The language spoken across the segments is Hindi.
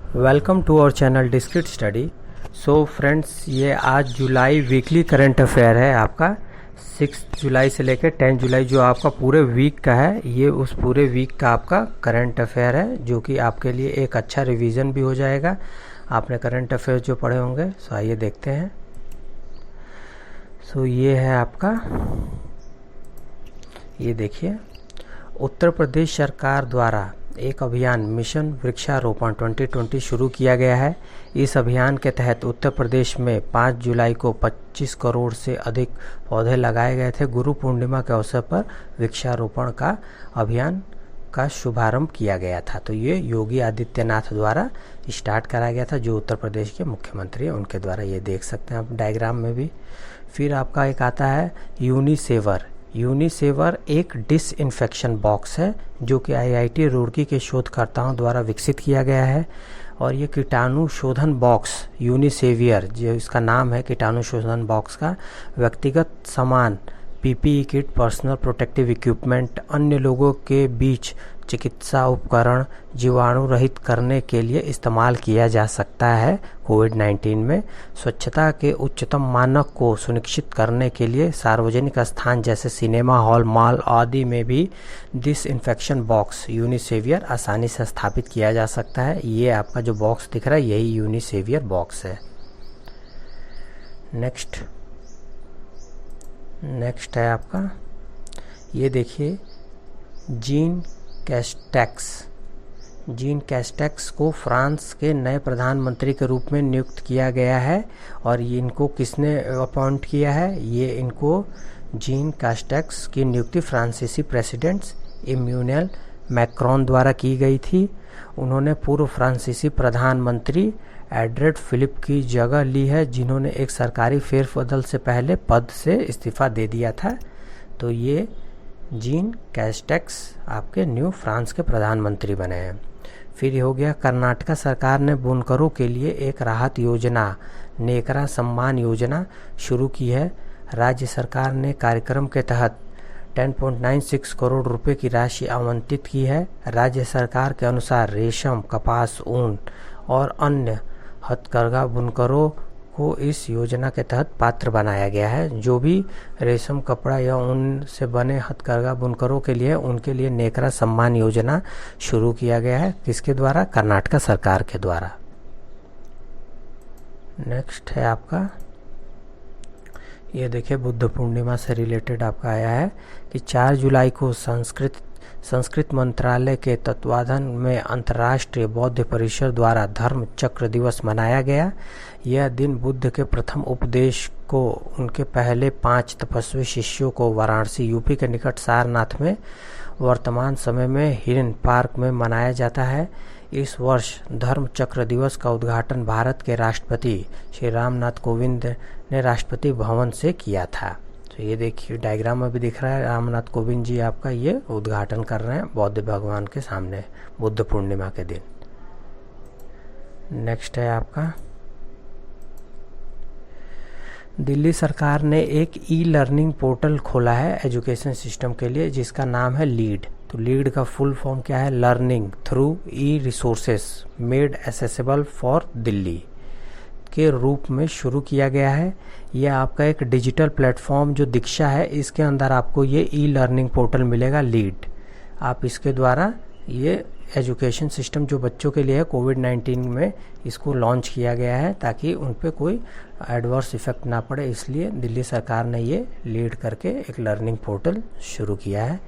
Welcome to our channel discrete study. So friends, ये आज जुलाई वीकली करंट अफेयर है आपका 6 जुलाई से लेकर 10 जुलाई जो आपका पूरे वीक का है। ये उस पूरे वीक का आपका करंट अफेयर है जो कि आपके लिए एक अच्छा रिवीजन भी हो जाएगा। आपने करंट अफेयर जो पढ़े होंगे। सो आइए देखते हैं। सो ये है आपका, ये देखिए, उत्तर प्रदेश सरकार द्वारा एक अभियान मिशन वृक्षारोपण 2020 शुरू किया गया है। इस अभियान के तहत उत्तर प्रदेश में 5 जुलाई को 25 करोड़ से अधिक पौधे लगाए गए थे। गुरु पूर्णिमा के अवसर पर वृक्षारोपण का अभियान का शुभारंभ किया गया था। तो ये योगी आदित्यनाथ द्वारा स्टार्ट कराया गया था, जो उत्तर प्रदेश के मुख्यमंत्री हैं उनके द्वारा। ये देख सकते हैं आप डायग्राम में भी। फिर आपका एक आता है यूनिसेवर। यूनिसेवर एक डिसइंफेक्शन बॉक्स है जो कि आईआईटी रुड़की के शोधकर्ताओं द्वारा विकसित किया गया है। और ये कीटाणु शोधन बॉक्स यूनिसेवियर, जो इसका नाम है कीटाणु शोधन बॉक्स का, व्यक्तिगत सामान, PPE kit, personal protective equipment, अन्य लोगों के बीच चिकित्सा उपकरण जीवाणु रहित करने के लिए इस्तेमाल किया जा सकता है। कोविड-19 में स्वच्छता के उच्चतम मानक को सुनिश्चित करने के लिए सार्वजनिक स्थान जैसे सिनेमा हॉल, मॉल आदि में भी डिसइंफेक्शन बॉक्स यूनिसेवियर आसानी से स्थापित किया जा सकता है। ये आपका जो बॉक्स दिख रहा है यही यूनिसेवियर बॉक्स है। नेक्स्ट है आपका, ये देखिए, जीन कैस्टेक्स को फ्रांस के नए प्रधानमंत्री के रूप में नियुक्त किया गया है। और ये इनको किसने अपॉइंट किया है? ये इनको जीन कैस्टेक्स की नियुक्ति फ्रांसीसी प्रेसिडेंट इमैनुअल मैक्रोन द्वारा की गई थी। उन्होंने पूर्व फ्रांसीसी प्रधानमंत्री एडवर्ड फिलिप की जगह ली है, जिन्होंने एक सरकारी फेरबदल से पहले पद से इस्तीफा दे दिया था। तो ये जीन कैस्टेक्स आपके न्यू फ्रांस के प्रधानमंत्री बने हैं। फिर हो गया, कर्नाटक सरकार ने बुनकरों के लिए एक राहत योजना, नेकरा सम्मान योजना शुरू की है। राज्य सरकार ने कार्यक्रम के तहत 10.96 करोड़ रुपए की राशि आवंटित की है। राज्य सरकार के अनुसार रेशम, कपास, ऊन और अन्य हथकरघा बुनकरों को इस योजना के तहत पात्र बनाया गया है। जो भी रेशम, कपड़ा या ऊन से बने हथकरघा बुनकरों के लिए, उनके लिए नेकरा सम्मान योजना शुरू किया गया है। किसके द्वारा? कर्नाटक सरकार के द्वारा। नेक्स्ट है आपका, ये देखिए, बुद्ध पूर्णिमा से रिलेटेड आपका आया है कि 4 जुलाई को संस्कृत मंत्रालय के तत्वाधान में अंतर्राष्ट्रीय बौद्ध परिषद द्वारा धर्म चक्र दिवस मनाया गया। यह दिन बुद्ध के प्रथम उपदेश को उनके पहले 5 तपस्वी शिष्यों को वाराणसी यूपी के निकट सारनाथ में वर्तमान समय में हिरन पार्क में मनाया जाता है। इस वर्ष धर्म चक्र दिवस का उद्घाटन भारत के राष्ट्रपति श्री रामनाथ कोविंद ने राष्ट्रपति भवन से किया था। तो ये देखिए डायग्राम में भी दिख रहा है, रामनाथ कोविंद जी आपका ये उद्घाटन कर रहे हैं बौद्ध भगवान के सामने बुद्ध पूर्णिमा के दिन। नेक्स्ट है आपका, दिल्ली सरकार ने एक ई लर्निंग पोर्टल खोला है एजुकेशन सिस्टम के लिए, जिसका नाम है लीड। तो लीड का फुल फॉर्म क्या है? Learning through E resources made accessible for Delhi के रूप में शुरू किया गया है। यह आपका एक डिजिटल प्लेटफॉर्म जो दीक्षा है, इसके अंदर आपको ये ई लर्निंग पोर्टल मिलेगा लीड। आप इसके द्वारा ये एजुकेशन सिस्टम जो बच्चों के लिए है कोविड-19 में, इसको लॉन्च किया गया है ताकि उन पे कोई एडवर्स इफेक्ट ना पड़े। इसलिए दिल्ली सरकार ने ये लीड करके एक लर्निंग पोर्टल शुरू किया है।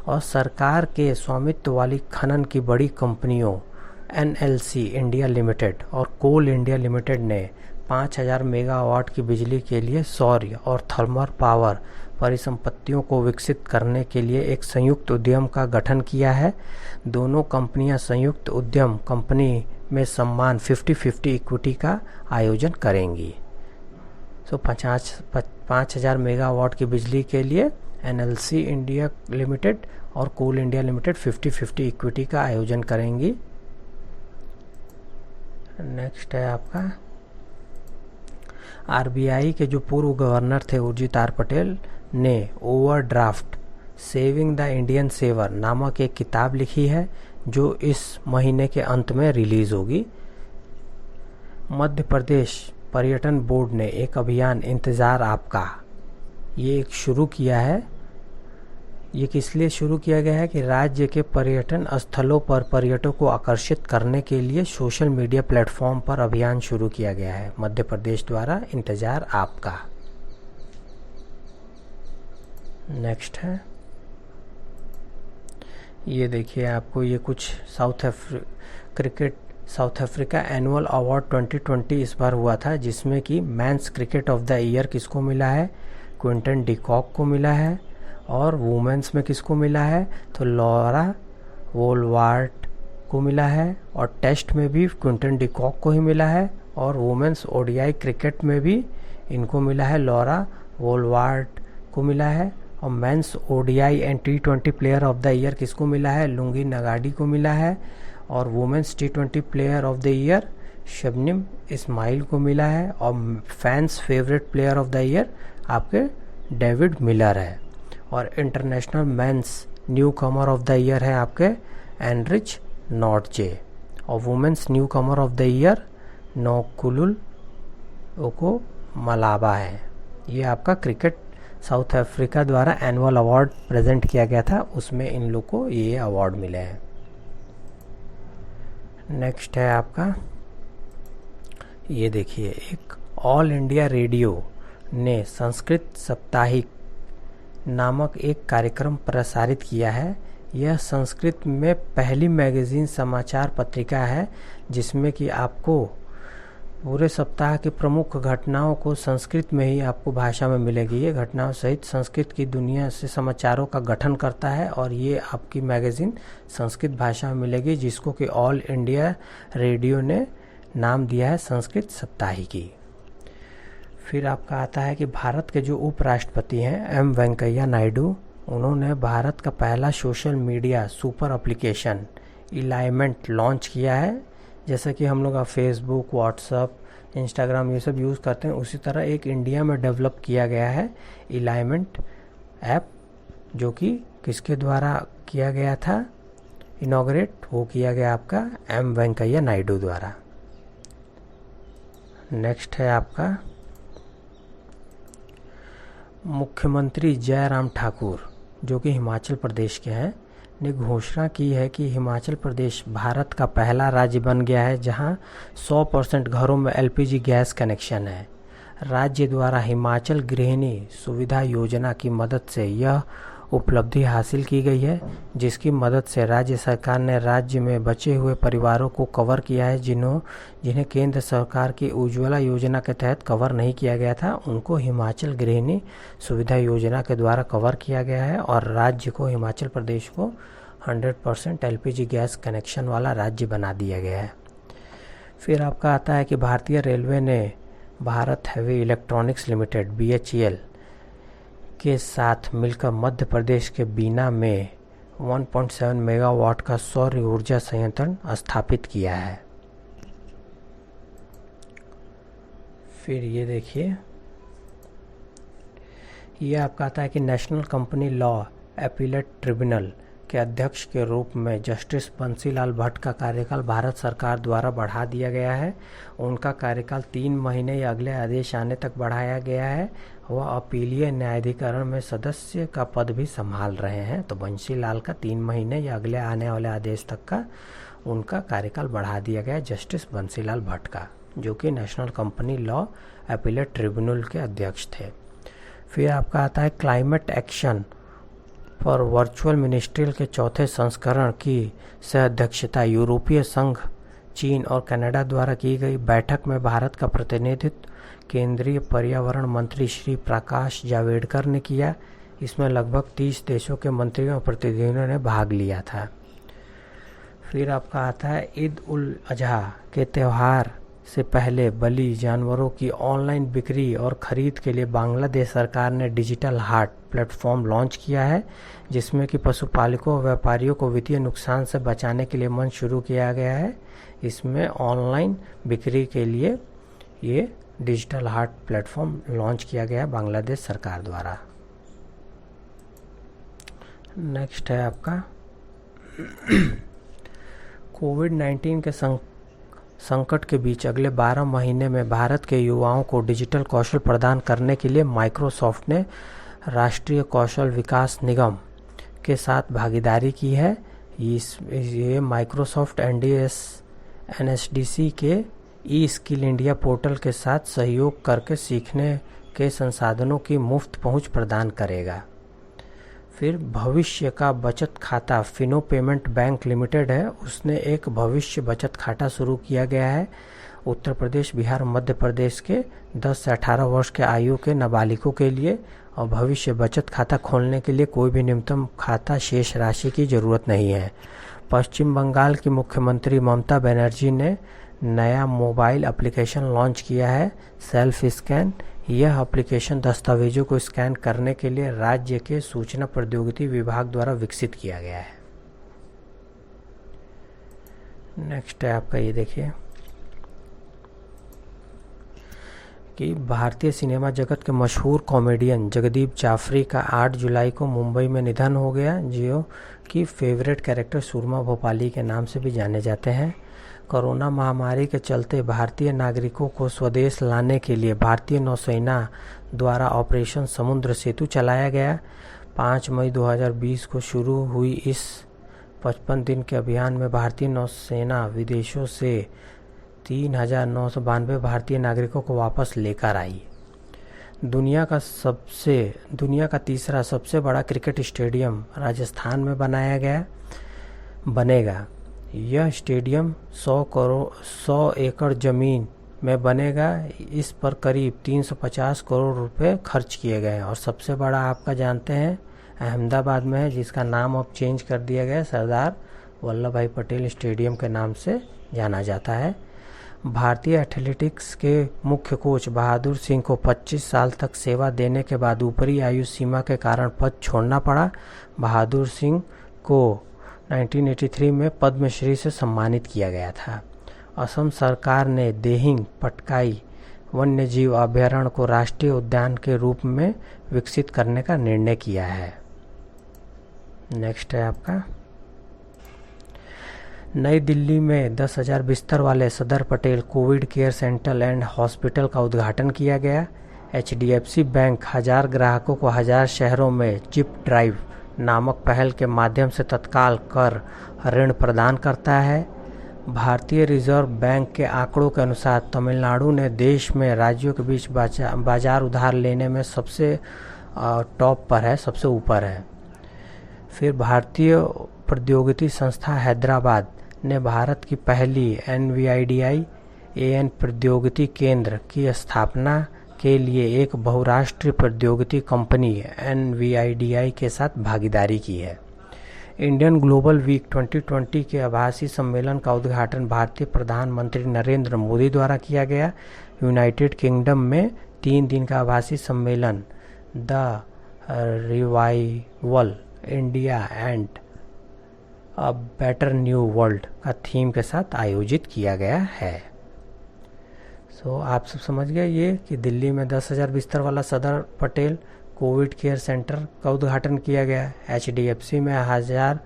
और सरकार के स्वामित्व वाली खनन की बड़ी कंपनियों एनएलसी इंडिया लिमिटेड और कोल इंडिया लिमिटेड ने 5000 मेगावाट की बिजली के लिए सौर और थर्मल पावर परिसंपत्तियों को विकसित करने के लिए एक संयुक्त उद्यम का गठन किया है। दोनों कंपनियां संयुक्त उद्यम कंपनी में समान 50-50 इक्विटी का आयोजन करेंगी। तो 5000 मेगावाट की बिजली के लिए एनएलसी इंडिया लिमिटेड और कोल इंडिया लिमिटेड 50-50 इक्विटी का आयोजन करेंगी। नेक्स्ट है आपका, आरबीआई के जो पूर्व गवर्नर थे उर्जित आर पटेल ने overdraft saving the Indian saver नामक एक किताब लिखी है, जो इस महीने के अंत में रिलीज होगी। मध्य प्रदेश पर्यटन बोर्ड ने एक अभियान इंतज़ार आपका ये एक शुरू किया है। ये किस लिए शुरू किया गया है कि राज्य के पर्यटन स्थलों पर पर्यटकों को आकर्षित करने के लिए सोशल मीडिया प्लेटफॉर्म पर अभियान शुरू किया गया है मध्य प्रदेश द्वारा, इंतज़ार आपका। नेक्स्ट है, ये देखिए आपको ये कुछ साउथ अफ्रीका एनुअल अवार्ड 2020 इस बार हुआ था, जिसमें कि men's cricket of the year किसको मिला है, क्विंटन डिकॉक को मिला है। और वुमेन्स में किसको मिला है, तो लॉरा वोलवार्ट को मिला है। और टेस्ट में भी क्विंटन डिकॉक को ही मिला है। और वुमेन्स ओडीआई क्रिकेट में भी इनको मिला है, लॉरा वोलवार्ट को मिला है। और men's ODI and T20 player of the year किसको मिला है, लुंगी नगाडी को मिला है। और women's T20 player of the year Shabnim Ismail को मिला है। और fans favourite player of the year आपके डेविड मिलर है। और international men's newcomer of the year है आपके एनरिच नॉर्टजे। और women's newcomer of the year Nonkululeko Mlaba है। ये आपका क्रिकेट साउथ अफ्रीका द्वारा एनुअल अवार्ड प्रेजेंट किया गया था, उसमें इन लोग को ये अवार्ड मिले हैं। नेक्स्ट है आपका, ये देखिए, एक ऑल इंडिया रेडियो ने संस्कृत साप्ताहिक नामक एक कार्यक्रम प्रसारित किया है। यह संस्कृत में पहली मैगजीन समाचार पत्रिका है जिसमें कि आपको पूरे सप्ताह की प्रमुख घटनाओं को संस्कृत में ही आपको भाषा में मिलेगी। ये घटनाओं सहित संस्कृत की दुनिया से समाचारों का गठन करता है और ये आपकी मैगजीन संस्कृत भाषा में मिलेगी, जिसको कि ऑल इंडिया रेडियो ने नाम दिया है संस्कृत साप्ताहिकी। फिर आपका आता है कि भारत के जो उपराष्ट्रपति हैं एम वेंकैया नायडू, उन्होंने भारत का पहला social media super application Elyment launch किया है। जैसे कि हम लोग फेसबुक, व्हाट्सअप, इंस्टाग्राम ये सब यूज़ करते हैं, उसी तरह एक इंडिया में डेवलप किया गया है इलाइमेंट ऐप, जो कि किसके द्वारा किया गया था इनॉग्रेट, वो किया गया आपका एम वेंकैया नायडू द्वारा। नेक्स्ट है आपका, मुख्यमंत्री जयराम ठाकुर जो कि हिमाचल प्रदेश के हैं, ने घोषणा की है कि हिमाचल प्रदेश भारत का पहला राज्य बन गया है जहां 100% घरों में एलपीजी गैस कनेक्शन है। राज्य द्वारा हिमाचल गृहिणी सुविधा योजना की मदद से यह उपलब्धि हासिल की गई है, जिसकी मदद से राज्य सरकार ने राज्य में बचे हुए परिवारों को कवर किया है जिन्हें केंद्र सरकार की उज्ज्वला योजना के तहत कवर नहीं किया गया था, उनको हिमाचल गृहिणी सुविधा योजना के द्वारा कवर किया गया है। और राज्य को, हिमाचल प्रदेश को 100% एलपीजी गैस कनेक्शन वाला राज्य बना दिया गया है। फिर आपका आता है कि भारतीय रेलवे ने Bharat heavy electronics limited BHEL के साथ मिलकर मध्य प्रदेश के बीना में 1.7 मेगावाट का सौर ऊर्जा संयंत्र स्थापित किया है। फिर ये देखिए, ये आपका आता है कि national company law appellate tribunal के अध्यक्ष के रूप में जस्टिस बंसीलाल भट्ट का कार्यकाल भारत सरकार द्वारा बढ़ा दिया गया है। उनका कार्यकाल 3 महीने या अगले आदेश आने तक बढ़ाया गया है। वह अपीलीय न्यायाधिकरण में सदस्य का पद भी संभाल रहे हैं। तो बंसीलाल का 3 महीने या अगले आने वाले आदेश तक का उनका कार्यकाल बढ़ा दिया गया, जस्टिस बंसीलाल भट्ट का, जो कि national company law appellate tribunal के अध्यक्ष थे। फिर आपका आता है क्लाइमेट एक्शन पर वर्चुअल मिनिस्ट्रियल के चौथे संस्करण की सह अध्यक्षता यूरोपीय संघ, चीन और कनाडा द्वारा की गई बैठक में भारत का प्रतिनिधित्व केंद्रीय पर्यावरण मंत्री श्री प्रकाश जावड़ेकर ने किया। इसमें लगभग 30 देशों के मंत्रियों और प्रतिनिधियों ने भाग लिया था। फिर आपका आता है ईद उल अजहा के त्यौहार से पहले बलि जानवरों की ऑनलाइन बिक्री और खरीद के लिए बांग्लादेश सरकार ने डिजिटल हाट प्लेटफॉर्म लॉन्च किया है, जिसमें कि पशुपालकों और व्यापारियों को वित्तीय नुकसान से बचाने के लिए मंच शुरू किया गया है। इसमें ऑनलाइन बिक्री के लिए ये डिजिटल हाट प्लेटफॉर्म लॉन्च किया गया है बांग्लादेश सरकार द्वारा। नेक्स्ट है आपका कोविड-19 के संकट के बीच अगले 12 महीने में भारत के युवाओं को डिजिटल कौशल प्रदान करने के लिए माइक्रोसॉफ्ट ने राष्ट्रीय कौशल विकास निगम के साथ भागीदारी की है। ये माइक्रोसॉफ्ट NSDC के ई स्किल इंडिया पोर्टल के साथ सहयोग करके सीखने के संसाधनों की मुफ्त पहुंच प्रदान करेगा। फिर भविष्य का बचत खाता फिनो पेमेंट बैंक लिमिटेड है, उसने एक भविष्य बचत खाता शुरू किया गया है। उत्तर प्रदेश, बिहार, मध्य प्रदेश के 10 से 18 वर्ष के आयु के नाबालिगों के लिए और भविष्य बचत खाता खोलने के लिए कोई भी न्यूनतम खाता शेष राशि की ज़रूरत नहीं है। पश्चिम बंगाल की मुख्यमंत्री ममता बनर्जी ने नया मोबाइल एप्लीकेशन लॉन्च किया है, सेल्फ स्कैन। यह एप्लीकेशन दस्तावेजों को स्कैन करने के लिए राज्य के सूचना प्रौद्योगिकी विभाग द्वारा विकसित किया गया है। नेक्स्ट है आपका, ये देखिए कि भारतीय सिनेमा जगत के मशहूर कॉमेडियन जगदीप जाफरी का 8 जुलाई को मुंबई में निधन हो गया, जो कि फेवरेट कैरेक्टर सुरमा भोपाली के नाम से भी जाने जाते हैं। कोरोना महामारी के चलते भारतीय नागरिकों को स्वदेश लाने के लिए भारतीय नौसेना द्वारा ऑपरेशन समुद्र सेतु चलाया गया। 5 मई 2020 को शुरू हुई इस 55 दिन के अभियान में भारतीय नौसेना विदेशों से 3,992 भारतीय नागरिकों को वापस लेकर आई। दुनिया का तीसरा सबसे बड़ा क्रिकेट स्टेडियम राजस्थान में बनेगा। यह स्टेडियम 100 एकड़ ज़मीन में बनेगा। इस पर करीब 350 करोड़ रुपए खर्च किए गए हैं। और सबसे बड़ा आपका जानते हैं अहमदाबाद में है, जिसका नाम अब चेंज कर दिया गया, सरदार वल्लभ भाई पटेल स्टेडियम के नाम से जाना जाता है। भारतीय एथलेटिक्स के मुख्य कोच बहादुर सिंह को 25 साल तक सेवा देने के बाद ऊपरी आयु सीमा के कारण पद छोड़ना पड़ा। बहादुर सिंह को 1983 में पद्मश्री से सम्मानित किया गया था। असम सरकार ने देहिंग पटकाई वन्यजीव अभयारण्य को राष्ट्रीय उद्यान के रूप में विकसित करने का निर्णय किया है। नेक्स्ट है आपका, नई दिल्ली में 10,000 बिस्तर वाले सदर Patel Covid care centre and hospital का उद्घाटन किया गया। HDFC बैंक 1000 ग्राहकों को 1000 शहरों में जिप ड्राइव नामक पहल के माध्यम से तत्काल कर ऋण प्रदान करता है। भारतीय रिजर्व बैंक के आंकड़ों के अनुसार तमिलनाडु ने देश में राज्यों के बीच बाजार उधार लेने में सबसे टॉप पर है, सबसे ऊपर है। फिर भारतीय प्रौद्योगिकी संस्था हैदराबाद ने भारत की पहली NVIDIA AN प्रौद्योगिकी केंद्र की स्थापना के लिए एक बहुराष्ट्रीय प्रौद्योगिकी कंपनी NVIDIA के साथ भागीदारी की है। इंडियन ग्लोबल वीक 2020 के आभासी सम्मेलन का उद्घाटन भारतीय प्रधानमंत्री नरेंद्र मोदी द्वारा किया गया। यूनाइटेड किंगडम में 3 दिन का आभासी सम्मेलन the revival India and a better new world का थीम के साथ आयोजित किया गया है। सो आप सब समझ गए ये कि दिल्ली में 10,000 बिस्तर वाला सदर पटेल कोविड केयर सेंटर का उद्घाटन किया गया। HDFC में 1000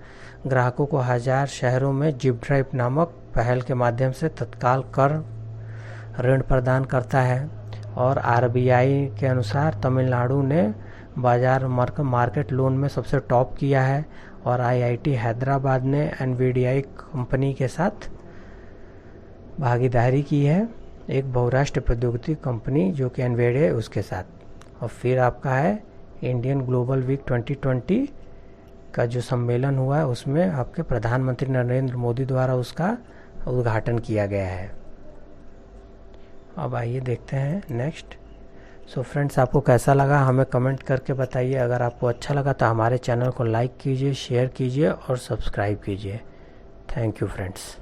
ग्राहकों को 1000 शहरों में जिप ड्राइव नामक पहल के माध्यम से तत्काल कर ऋण प्रदान करता है। और RBI के अनुसार तमिलनाडु ने बाजार मार्केट लोन में सबसे टॉप किया है। और IIT हैदराबाद ने NVIDIA कंपनी के साथ भागीदारी की है, एक बहुराष्ट्रीय प्रौद्योगिकी कंपनी जो कि NVIDIA है उसके साथ। और फिर आपका है इंडियन ग्लोबल वीक 2020 का जो सम्मेलन हुआ है उसमें आपके प्रधानमंत्री नरेंद्र मोदी द्वारा उसका उद्घाटन किया गया है। अब आइए देखते हैं नेक्स्ट। सो फ्रेंड्स, आपको कैसा लगा हमें कमेंट करके बताइए। अगर आपको अच्छा लगा तो हमारे चैनल को लाइक कीजिए, शेयर कीजिए और सब्सक्राइब कीजिए। Thank you friends.